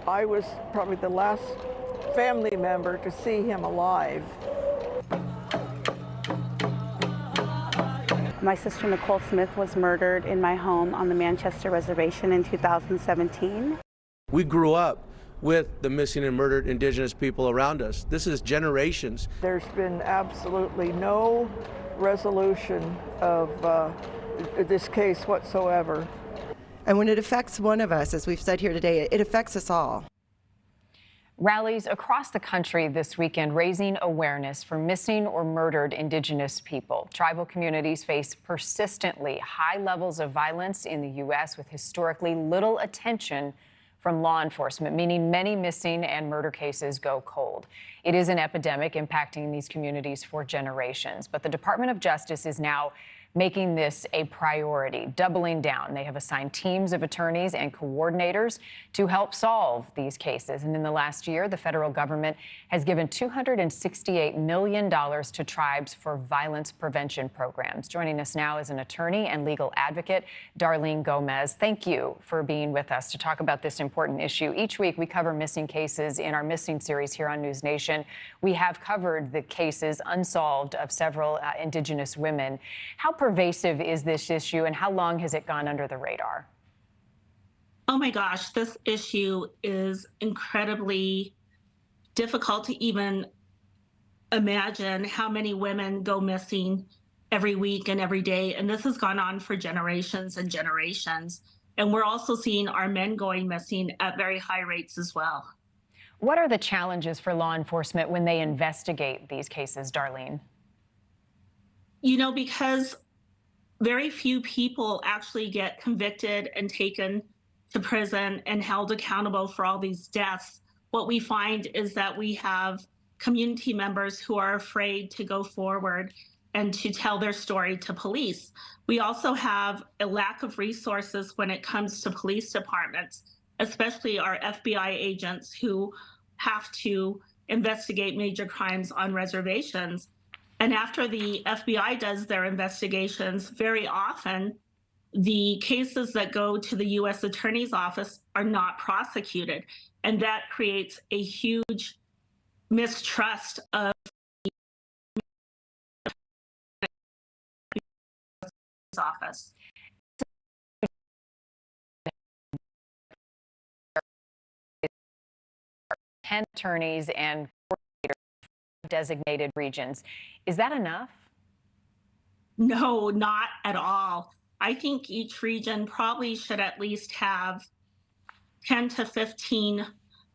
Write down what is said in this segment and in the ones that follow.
I was probably the last family member to see him alive. My sister Nicole Smith was murdered in my home on the Manchester Reservation in 2017. We grew up with the missing and murdered Indigenous people around us. This is generations. There's been absolutely no resolution of this case whatsoever. And when it affects one of us, as we've said here today, it affects us all. Rallies across the country this weekend raising awareness for missing or murdered Indigenous people. Tribal communities face persistently high levels of violence in the U.S. with historically little attention from law enforcement, meaning many missing and murder cases go cold. It is an epidemic impacting these communities for generations, but the Department of Justice is now making this a priority, doubling down. They have assigned teams of attorneys and coordinators to help solve these cases. And in the last year, the federal government has given $268 million to tribes for violence prevention programs. Joining us now is an attorney and legal advocate, Darlene Gomez. Thank you for being with us to talk about this important issue. Each week, we cover missing cases in our Missing series here on NewsNation. We have covered the cases unsolved of several Indigenous women. How pervasive is this issue, and how long has it gone under the radar? Oh my gosh, this issue is incredibly difficult to even imagine how many women go missing every week and every day. And this has gone on for generations and generations. And we're also seeing our men going missing at very high rates as well. What are the challenges for law enforcement when they investigate these cases, Darlene? You know, because very few people actually get convicted and taken to prison and held accountable for all these deaths. What we find is that we have community members who are afraid to go forward and to tell their story to police. We also have a lack of resources when it comes to police departments, especially our FBI agents who have to investigate major crimes on reservations. And after the FBI does their investigations, very often the cases that go to the U.S. Attorney's Office are not prosecuted. And that creates a huge mistrust of the office. 10 attorneys and designated regions. Is that enough? No, not at all. I think each region probably should at least have 10 to 15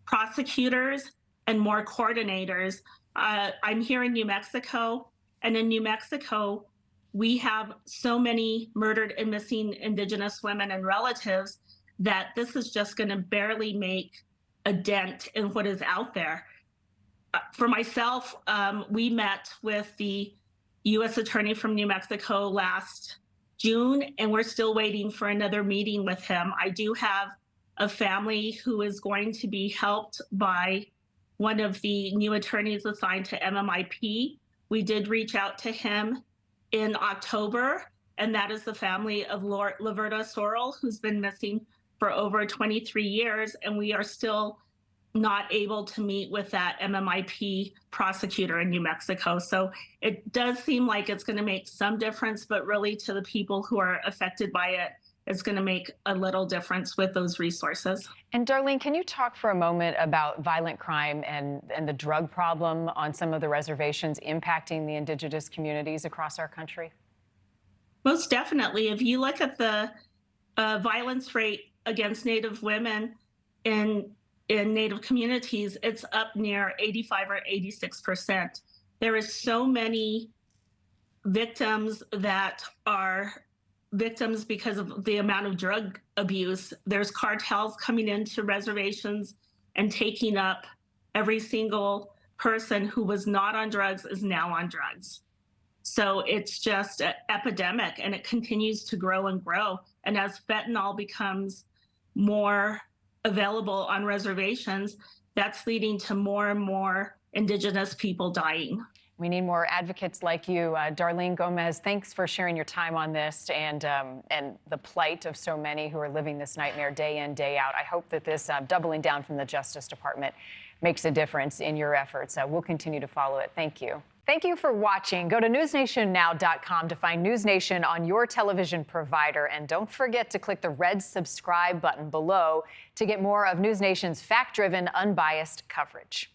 prosecutors and more coordinators. I'm here in New Mexico, and in New Mexico, we have so many murdered and missing Indigenous women and relatives that this is just going to barely make a dent in what is out there. For myself, we met with the U.S. Attorney from New Mexico last June, and we're still waiting for another meeting with him. I do have a family who is going to be helped by one of the new attorneys assigned to MMIP. We did reach out to him in October, and that is the family of Laverta Sorrell, who's been missing for over 23 years, and we are still not able to meet with that MMIP prosecutor in New Mexico. So it does seem like it's going to make some difference, but really to the people who are affected by it, it's going to make a little difference with those resources. And Darlene, can you talk for a moment about violent crime and the drug problem on some of the reservations impacting the Indigenous communities across our country? Most definitely. If you look at the violence rate against Native women in Native communities, it's up near 85 or 86%. There is so many victims that are victims because of the amount of drug abuse. There's cartels coming into reservations and taking up every single person who was not on drugs is now on drugs. So it's just an epidemic, and it continues to grow and grow. And as fentanyl becomes more available on reservations, that's leading to more and more Indigenous people dying. We need more advocates like you. Darlene Gomez, thanks for sharing your time on this and the plight of so many who are living this nightmare day in, day out. I hope that this doubling down from the Justice Department makes a difference in your efforts. We'll continue to follow it. Thank you. Thank you for watching. Go to newsnationnow.com to find NewsNation on your television provider. And don't forget to click the red subscribe button below to get more of NewsNation's fact-driven, unbiased coverage.